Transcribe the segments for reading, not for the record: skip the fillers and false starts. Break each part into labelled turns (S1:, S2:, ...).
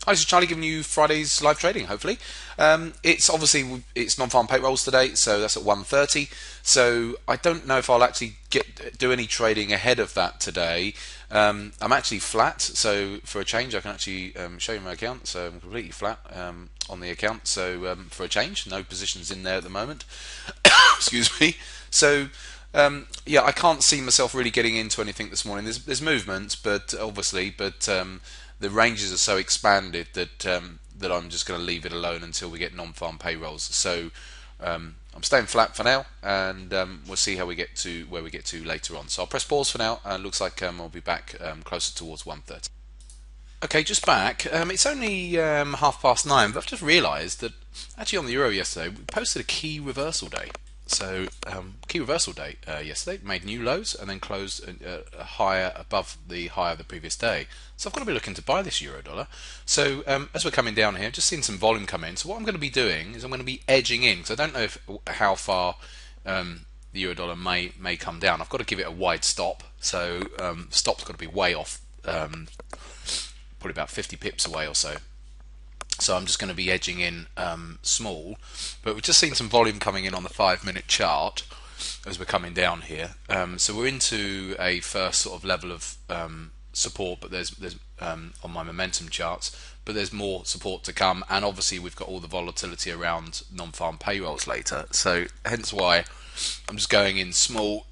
S1: Hi, this is Charlie giving you Friday's live trading. Hopefully, it's non-farm payrolls today, so that's at 1:30. So I don't know if I'll actually do any trading ahead of that today. I'm actually flat, so for a change, I can actually show you my account. So I'm completely flat on the account. So for a change, no positions in there at the moment. Excuse me. So yeah, I can't see myself really getting into anything this morning. There's movement, but obviously, the ranges are so expanded that I'm just going to leave it alone until we get non-farm payrolls. So I'm staying flat for now, and we'll see how we get to where we get to later on. So I'll press pause for now. Looks like I'll be back closer towards 1:30. Okay, just back. It's only 9:30, but I've just realised that actually on the euro yesterday we posted a key reversal day. So key reversal day yesterday made new lows and then closed higher above the high of the previous day. So I've got to be looking to buy this euro dollar. So as we're coming down here, just seeing some volume come in. So what I'm going to be doing is I'm going to be edging in because I don't know how far the euro dollar may come down. I've got to give it a wide stop. So stop's got to be way off, probably about 50 pips away or so. So I'm just going to be edging in small, but we've just seen some volume coming in on the 5-minute chart as we're coming down here. So we're into a first sort of level of support, but there's on my momentum charts, but there's more support to come, and obviously we've got all the volatility around non-farm payrolls later. So hence why I'm just going in small,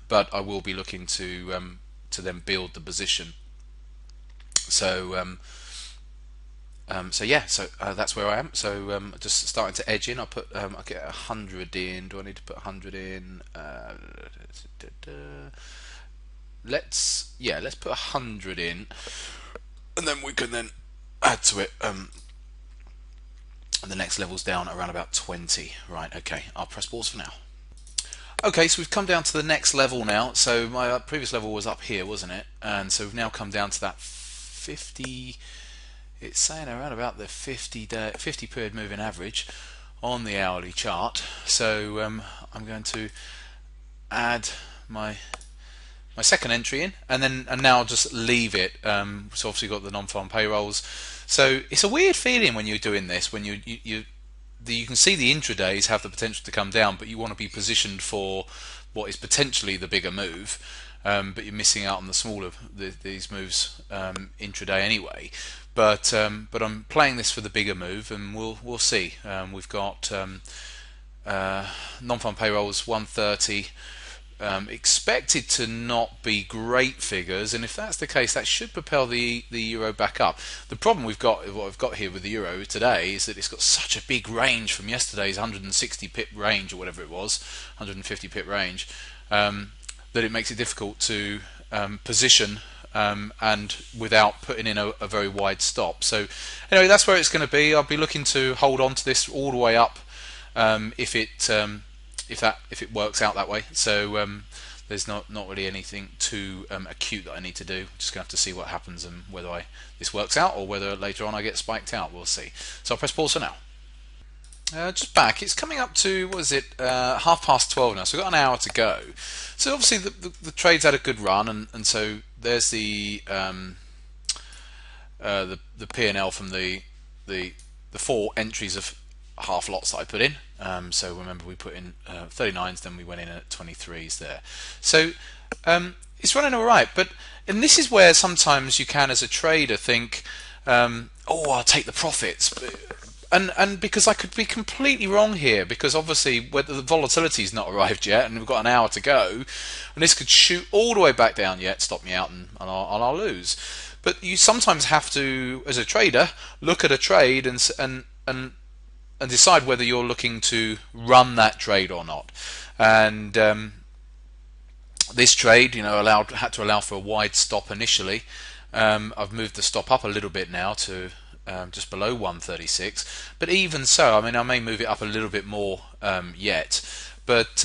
S1: but I will be looking to then build the position. So that's where I am. So just starting to edge in. I get 100 in. Do I need to put 100 in? Let's put 100 in, and then we can then add to it. And the next level's down around about 20. Right. Okay. I'll press pause for now. Okay, so we've come down to the next level now. So my previous level was up here, wasn't it? And so we've now come down to that 50. It's saying around about the 50 period moving average on the hourly chart. So I'm going to add my second entry in, and now I'll just leave it. So obviously got the non-farm payrolls. So it's a weird feeling when you're doing this, when you can see the intradays have the potential to come down, but you want to be positioned for what is potentially the bigger move. But you're missing out on the smaller these moves intraday anyway. But I'm playing this for the bigger move, and we'll see. We've got non-farm payrolls 130, expected to not be great figures, and if that's the case, that should propel the euro back up. The problem what I've got here with the euro today is that it's got such a big range from yesterday's 160 pip range or whatever it was, 150 pip range. That it makes it difficult to position and without putting in a very wide stop. So anyway, that's where it's going to be. I'll be looking to hold on to this all the way up if it works out that way. So there's not really anything too acute that I need to do. Just going to have to see what happens and whether this works out or whether later on I get spiked out. We'll see. So I'll press pause for now. Just back, it's coming up to, what is it, 12:30 now, so we've got an hour to go. So obviously the trade's had a good run, and so there's the P&L from the 4 entries of half lots that I put in. So remember we put in 39s, then we went in at 23s there. So it's running alright, and this is where sometimes you can, as a trader, think, I'll take the profits. And because I could be completely wrong here, because obviously whether the volatility's not arrived yet, and we've got an hour to go, and this could shoot all the way back down yet, stop me out, and I'll lose. But you sometimes have to, as a trader, look at a trade and decide whether you're looking to run that trade or not. And this trade, had to allow for a wide stop initially. I've moved the stop up a little bit now to just below 136, but even so, I may move it up a little bit more yet, but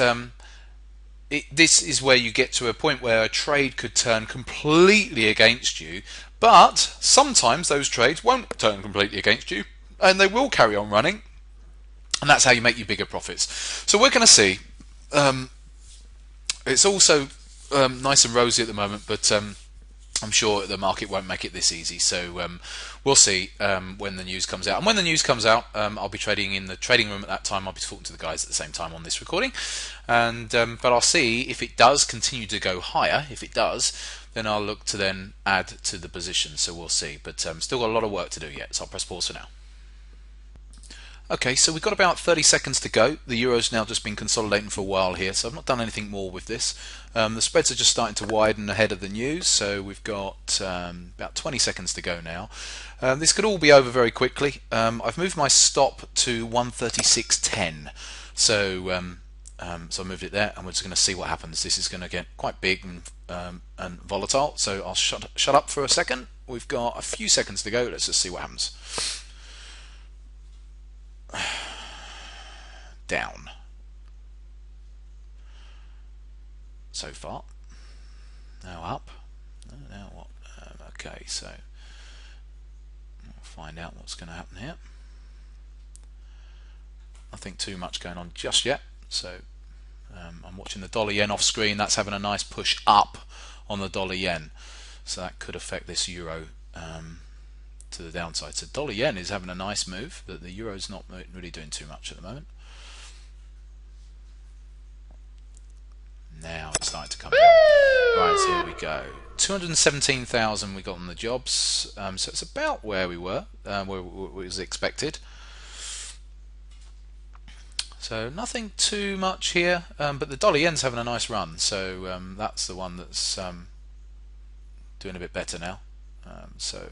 S1: this is where you get to a point where a trade could turn completely against you, but sometimes those trades won't turn completely against you and they will carry on running, and that's how you make your bigger profits. So we're going to see. It's also nice and rosy at the moment, but I'm sure the market won't make it this easy, so we'll see when the news comes out. And when the news comes out, I'll be trading in the trading room at that time. I'll be talking to the guys at the same time on this recording, and but I'll see if it does continue to go higher. If it does, then I'll look to then add to the position. So we'll see, but still got a lot of work to do yet. So I'll press pause for now. Okay, so we've got about 30 seconds to go. The euro's now just been consolidating for a while here, so I've not done anything more with this. The spreads are just starting to widen ahead of the news, so we've got about 20 seconds to go now. This could all be over very quickly. I've moved my stop to 136.10, so so I moved it there, and we're just going to see what happens. This is going to get quite big and volatile, so I'll shut up for a second. We've got a few seconds to go. Let's just see what happens. Down so far. Now up. Now what? Okay, so we'll find out what's going to happen here. Nothing too much going on just yet. So I'm watching the dollar yen off screen. That's having a nice push up on the dollar yen. So that could affect this euro to the downside. So dollar yen is having a nice move, but the euro's not really doing too much at the moment. Now it's starting to come down. Right, so here we go. 217,000 we got on the jobs, so it's about where we were, where it was expected. So nothing too much here, but the dollar yen's having a nice run, so that's the one that's doing a bit better now. So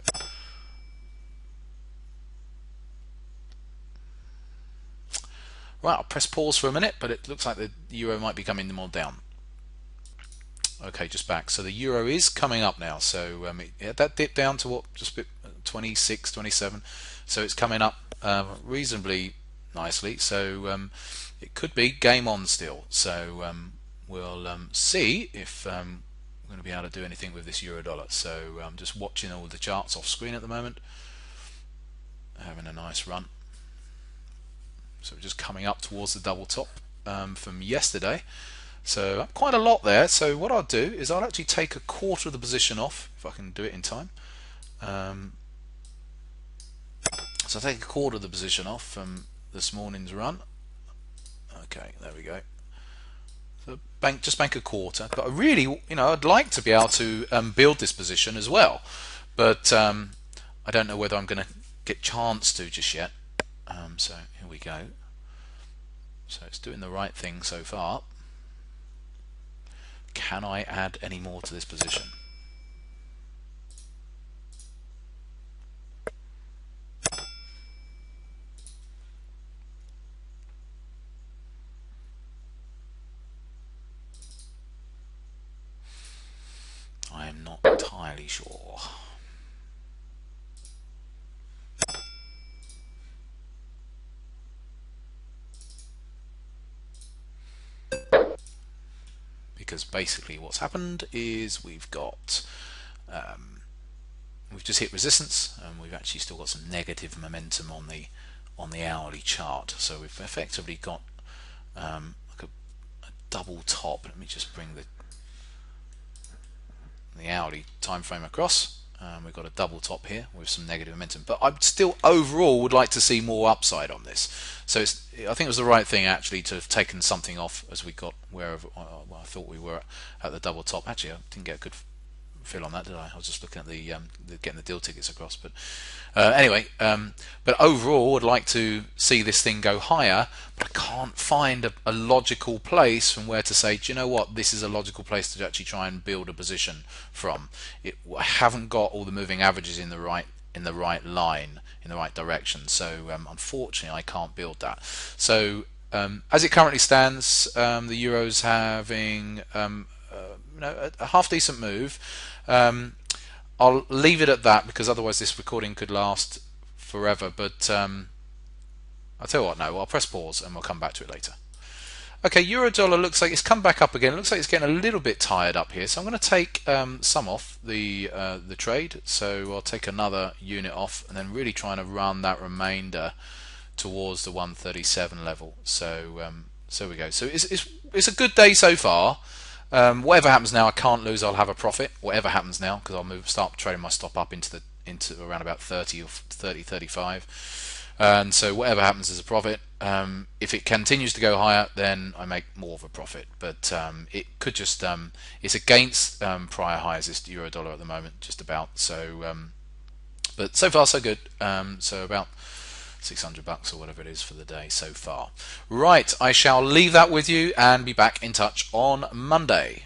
S1: right, I'll press pause for a minute, but it looks like the euro might be coming more down. Okay, just back. So the euro is coming up now. So that dipped down to what, just a bit 26, 27. So it's coming up reasonably nicely. So it could be game on still. So we'll see if we're going to be able to do anything with this euro dollar. So I'm just watching all the charts off screen at the moment. Having a nice run. So we're just coming up towards the double top from yesterday. So quite a lot there. So what I'll do is I'll actually take a quarter of the position off, if I can do it in time. So I'll take a quarter of the position off from this morning's run. Okay, there we go. So just bank a quarter. But I really, I'd like to be able to build this position as well. But I don't know whether I'm going to get chance to just yet. So here we go. So it's doing the right thing so far. Can I add any more to this position? I am not entirely sure. Because basically what's happened is we've got we've just hit resistance, and we've actually still got some negative momentum on the hourly chart. So we've effectively got like a double top. Let me just bring the hourly time frame across. We've got a double top here with some negative momentum, but I still overall would like to see more upside on this. So I think it was the right thing actually to have taken something off as we got wherever I thought we were at the double top. Actually, I didn't get a good feel on that, did I? I was just looking at the getting the deal tickets across. But anyway, but overall, I'd like to see this thing go higher, but I can't find a logical place from where to say, do you know what? This is a logical place to actually try and build a position from. I haven't got all the moving averages in the right line, in the right direction. So unfortunately, I can't build that. So as it currently stands, the euro's having a half decent move. I'll leave it at that because otherwise this recording could last forever. But I'll tell you what, no, I'll press pause and we'll come back to it later. Okay, euro dollar looks like it's come back up again. It looks like it's getting a little bit tired up here. So I'm going to take some off the trade. So I'll take another unit off and then really trying to run that remainder towards the 137 level. So so we go. So it's a good day so far. Whatever happens now, I can't lose. I'll have a profit. Whatever happens now, because I'll start trading my stop up into around about 30 or 30, 35. And so whatever happens is a profit. If it continues to go higher, then I make more of a profit. But it could just it's against prior highs, this euro dollar at the moment, just about. So, but so far so good. So about $600 or whatever it is for the day so far. Right, I shall leave that with you and be back in touch on Monday.